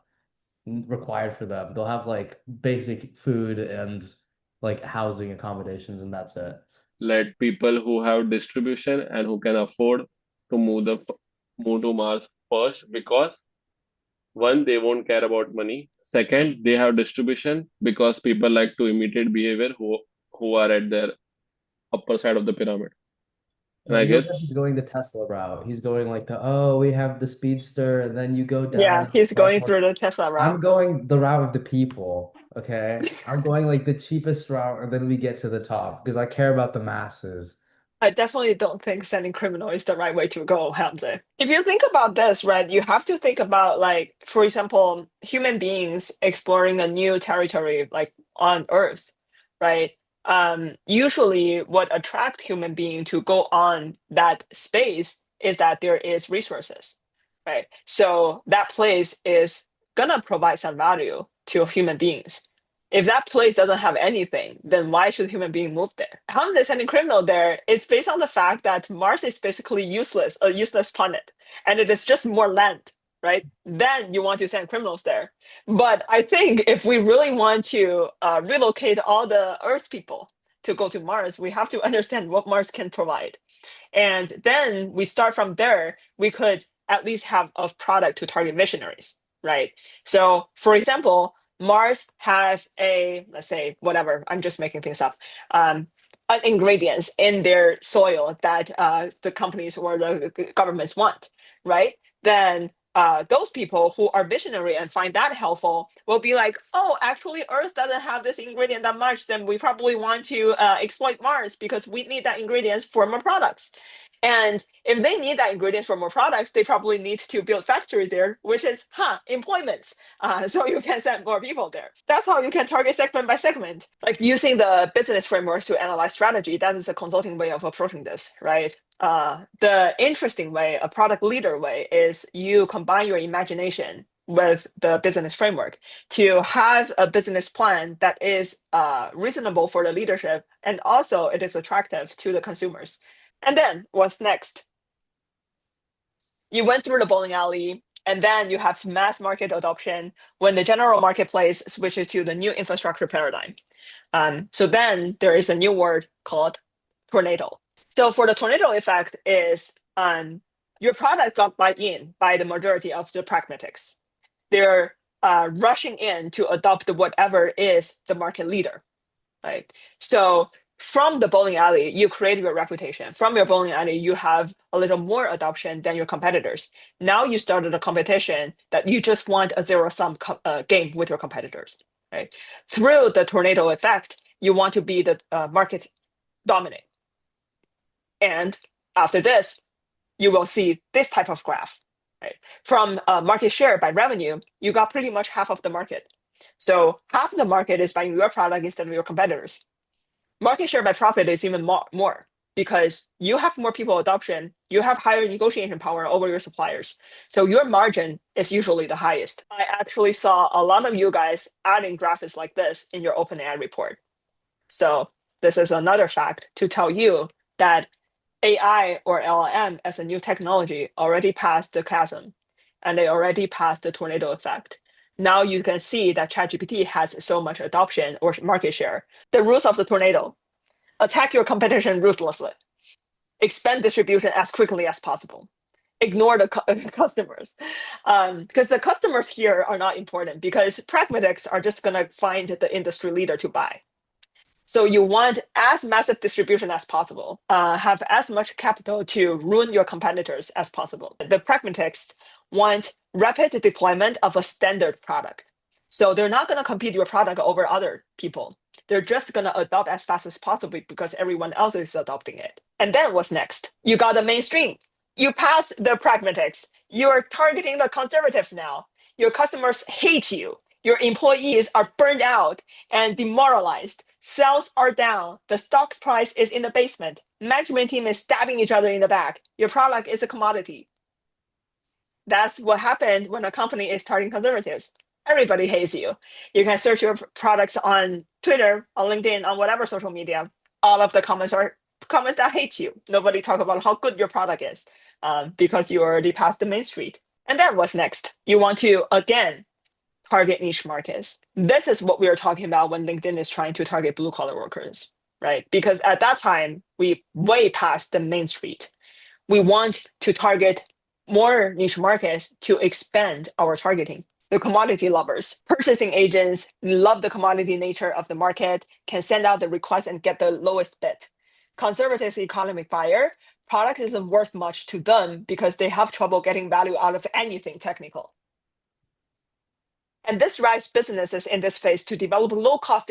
required for them. They'll have like basic food and like housing accommodations, and that's it. Let people who have distribution and who can afford to move to Mars first, because One, they won't care about money. Second, they have distribution because people like to imitate behavior who are at their upper side of the pyramid. And No, I Yogesh is guess going the Tesla route. He's going like we have the speedster, and then you go Yeah, down. he's going through the Tesla I'm route. going the route of the people, okay? I'm going like the cheapest route, and then we get to the top because I care about the masses. I definitely don't think sending criminal is the right way to go, Hamza. If you think about this, right, you have to think about, like, for example, human beings exploring a new territory, like on Earth, right? Usually what attract human being to go on that space is that there is resources, right? So that place is gonna provide some value to human beings. If that place doesn't have anything, then why should human being move there? How they sending criminal there is based on the fact that Mars is basically useless, a useless planet, and it is just more land, right? Then you want to send criminals there. But I think if we really want to relocate all the Earth people to go to Mars, we have to understand what Mars can provide. And then we start from there, we could at least have a product to target missionaries, right? So for example, Mars have a, let's say, whatever, I'm just making things up, ingredients in their soil that the companies or the governments want, right? Then those people who are visionary and find that helpful will be like, oh, actually, Earth doesn't have this ingredient that much. Then we probably want to exploit Mars because we need that ingredients for more products. And if they need that ingredients for more products, they probably need to build factories there, which is, employments. So you can send more people there. That's how you can target segment by segment. Like using the business frameworks to analyze strategy, that is a consulting way of approaching this, right? The interesting way, a product leader way, is you combine your imagination with the business framework to have a business plan that is reasonable for the leadership, and also it is attractive to the consumers. And then what's next? You went through the bowling alley, and then you have mass market adoption when the general marketplace switches to the new infrastructure paradigm. So then there is a new word called tornado. So for the tornado effect is your product got bought in by the majority of the pragmatics. They're rushing in to adopt whatever is the market leader, right? So from the bowling alley, you create your reputation. From your bowling alley, you have a little more adoption than your competitors. Now you started a competition that you just want a zero-sum game with your competitors, right? Through the tornado effect, you want to be the market dominant. And after this, you will see this type of graph, right? From market share by revenue, you got pretty much half of the market. So half of the market is buying your product instead of your competitors. Market share by profit is even more because you have more people adoption, you have higher negotiation power over your suppliers. So your margin is usually the highest. I actually saw a lot of you guys adding graphics like this in your OpenAI report. So this is another fact to tell you that AI or LLM as a new technology already passed the chasm and they already passed the tornado effect. Now you can see that ChatGPT has so much adoption or market share. The rules of the tornado: attack your competition ruthlessly, expand distribution as quickly as possible, ignore the customers. Because the customers here are not important because pragmatics are just going to find the industry leader to buy. So you want as massive distribution as possible, have as much capital to ruin your competitors as possible. The pragmatists want rapid deployment of a standard product. So they're not going to compete your product over other people. They're just going to adopt as fast as possible because everyone else is adopting it. And then what's next? You got the mainstream. You pass the pragmatics. You're targeting the conservatives now. Your customers hate you. Your employees are burned out and demoralized. Sales are down. The stock's price is in the basement. Management team is stabbing each other in the back. Your product is a commodity. That's what happened when a company is targeting conservatives. Everybody hates you. You can search your products on Twitter, on LinkedIn, on whatever social media. All of the comments are comments that hate you. Nobody talk about how good your product is because you already passed the main street. And then what's next? You want to, again, target niche markets. This is what we are talking about when LinkedIn is trying to target blue collar workers, right? Because at that time, we way past the main street. We want to target more niche markets to expand our targeting. The commodity lovers, purchasing agents love the commodity nature of the market, can send out the request and get the lowest bid. Conservative economic buyer, product isn't worth much to them because they have trouble getting value out of anything technical. And this drives businesses in this phase to develop low-cost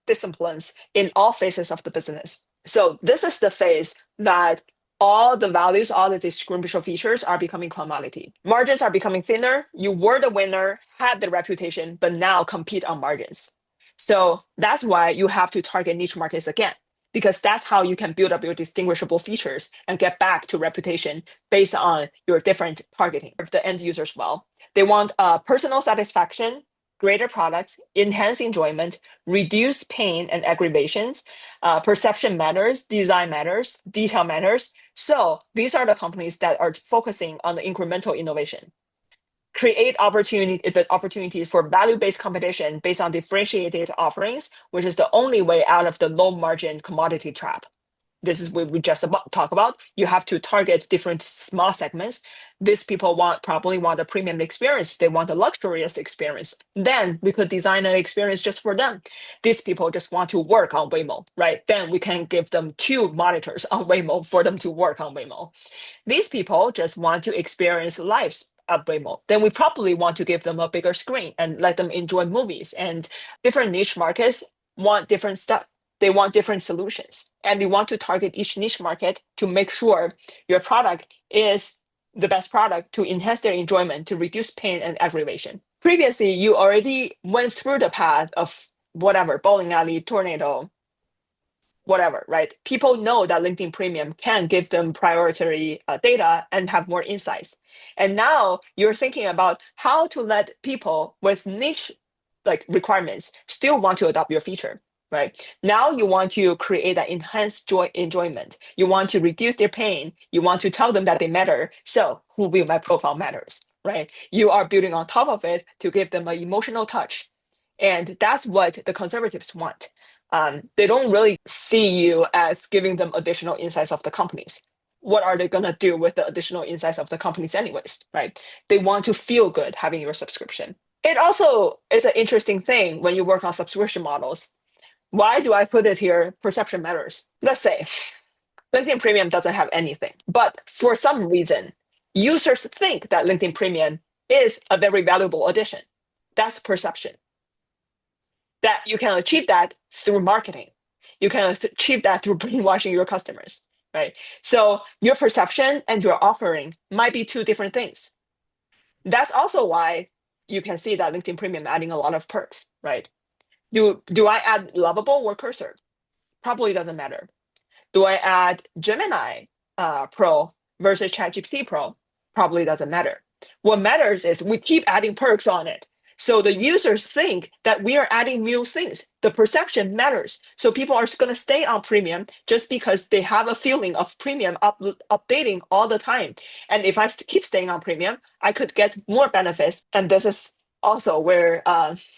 disciplines in all phases of the business. So this is the phase that all the values, all the distinguishable features are becoming commodity. Margins are becoming thinner. You were the winner, had the reputation, but now compete on margins. So that's why you have to target niche markets again, because that's how you can build up your distinguishable features and get back to reputation based on your different targeting of the end users well. They want personal satisfaction, greater products, enhanced enjoyment, reduced pain and aggravations, perception matters, design matters, detail matters. So these are the companies that are focusing on the incremental innovation. Create the opportunities for value-based competition based on differentiated offerings, which is the only way out of the low margin commodity trap. This is what we just talked about. You have to target different small segments. These people probably want a premium experience. They want a luxurious experience. Then we could design an experience just for them. These people just want to work on Waymo, right? Then we can give them 2 monitors on Waymo for them to work on Waymo. These people just want to experience lives at Waymo. Then we probably want to give them a bigger screen and let them enjoy movies. And different niche markets want different stuff. They want different solutions. And you want to target each niche market to make sure your product is the best product to enhance their enjoyment, to reduce pain and aggravation. Previously, you already went through the path of whatever, bowling alley, tornado, whatever, right? People know that LinkedIn Premium can give them priority data and have more insights. And now you're thinking about how to let people with niche requirements still want to adopt your feature. Right now, you want to create that enhanced enjoyment. You want to reduce their pain. You want to tell them that they matter. So, who will my profile matters, right? You are building on top of it to give them an emotional touch, and that's what the conservatives want. They don't really see you as giving them additional insights of the companies. What are they gonna do with the additional insights of the companies, anyways, right? They want to feel good having your subscription. It also is an interesting thing when you work on subscription models. Why do I put it here? Perception matters. Let's say LinkedIn Premium doesn't have anything, but for some reason, users think that LinkedIn Premium is a very valuable addition. That's perception. That you can achieve that through marketing. You can achieve that through brainwashing your customers, right? So your perception and your offering might be 2 different things. That's also why you can see that LinkedIn Premium adding a lot of perks, right? Do I add Lovable or Cursor? Probably doesn't matter. Do I add Gemini Pro versus ChatGPT Pro? Probably doesn't matter. What matters is we keep adding perks on it. So the users think that we are adding new things. The perception matters. So people are going to stay on Premium just because they have a feeling of Premium updating all the time. And if I keep staying on Premium, I could get more benefits. And this is also where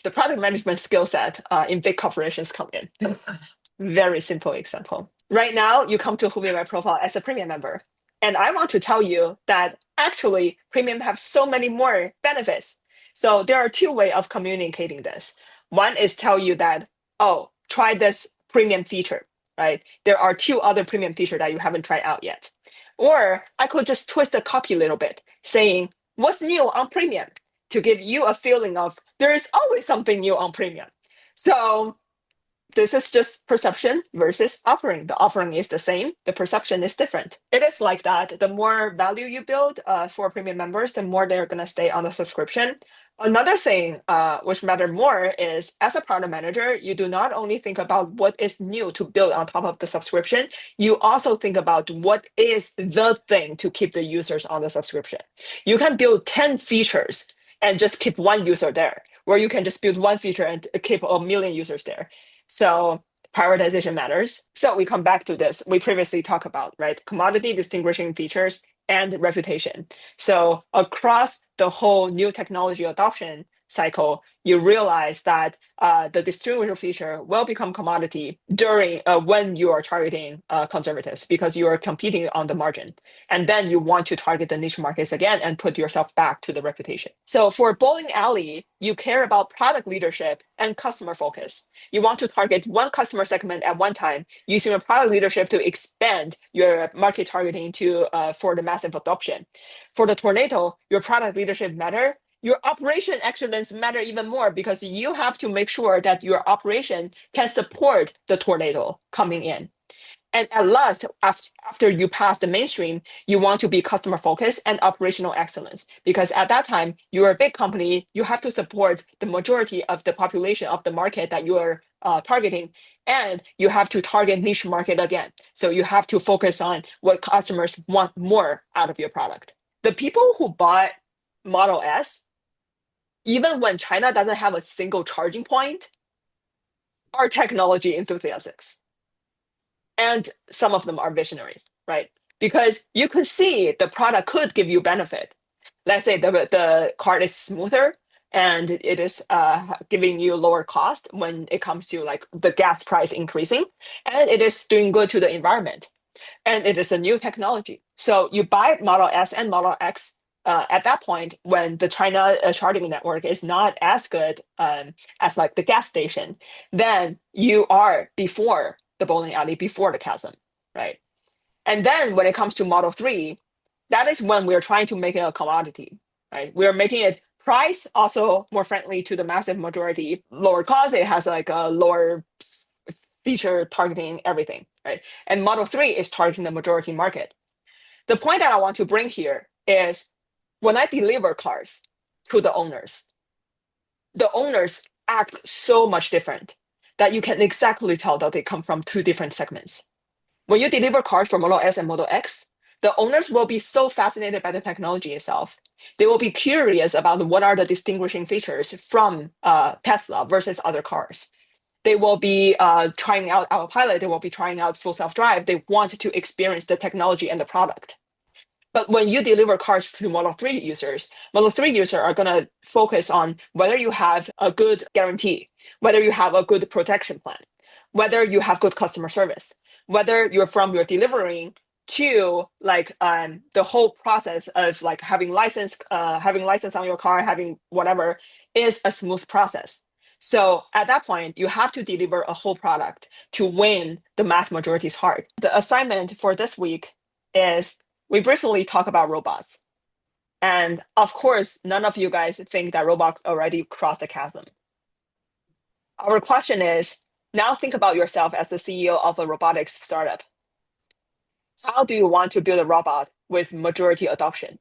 the product management skill set in big corporations come in. Very simple example. Right now, you come to Who Will My Profile as a Premium member. And I want to tell you that actually Premium have so many more benefits. So there are 2 ways of communicating this. One is tell you that, oh, try this Premium feature, right? There are 2 other Premium features that you haven't tried out yet. Or I could just twist the copy a little bit, saying, what's new on Premium? To give you a feeling of there is always something new on Premium. So this is just perception versus offering. The offering is the same, the perception is different. It is like that. The more value you build for Premium members, the more they're going to stay on the subscription. Another thing which matter more is as a product manager, you do not only think about what is new to build on top of the subscription, you also think about what is the thing to keep the users on the subscription. You can build 10 features and just keep 1 user there, or you can just build 1 feature and keep a million users there. So prioritization matters. So we come back to this. We previously talked about, right? Commodity distinguishing features and reputation. So across the whole new technology adoption cycle, you realize that the distinguisher feature will become commodity during when you are targeting conservatives, because you are competing on the margin. And then you want to target the niche markets again and put yourself back to the reputation. So for bowling alley, you care about product leadership and customer focus. You want to target one customer segment at one time, using your product leadership to expand your market targeting to for the massive adoption. For the tornado, your product leadership matter. Your operation excellence matter even more, because you have to make sure that your operation can support the tornado coming in. And at last, after you pass the mainstream, you want to be customer focused and operational excellence, because at that time, you're a big company, you have to support the majority of the population of the market that you are targeting, and you have to target niche market again. So you have to focus on what customers want more out of your product. The people who bought Model S, even when China doesn't have a single charging point, are technology enthusiasts. And some of them are visionaries, right? Because you could see the product could give you benefit. Let's say the car is smoother and it is giving you lower cost when it comes to like the gas price increasing, and it is doing good to the environment. And it is a new technology. So you buy Model S and Model X at that point when the China charging network is not as good as like the gas station, then you are before the bowling alley, before the chasm, right? And then when it comes to Model 3, that is when we're trying to make it a commodity, right? We're making it price also more friendly to the massive majority, lower cost, it has like a lower feature targeting everything, right? And Model 3 is targeting the majority market. The point that I want to bring here is when I deliver cars to the owners act so much different that you can exactly tell that they come from two different segments. When you deliver cars for Model S and Model X, the owners will be so fascinated by the technology itself. They will be curious about what are the distinguishing features from Tesla versus other cars. They will be trying out Autopilot. They will be trying out full self-drive. They want to experience the technology and the product. But when you deliver cars to Model 3 users are going to focus on whether you have a good guarantee, whether you have a good protection plan, whether you have good customer service, whether you're from your delivering to like the whole process of like having license on your car, having whatever is a smooth process. So at that point, you have to deliver a whole product to win the mass majority's heart. The assignment for this week is we briefly talk about robots. And of course, none of you guys think that robots already crossed the chasm. Our question is, now think about yourself as the CEO of a robotics startup. How do you want to build a robot with majority adoption?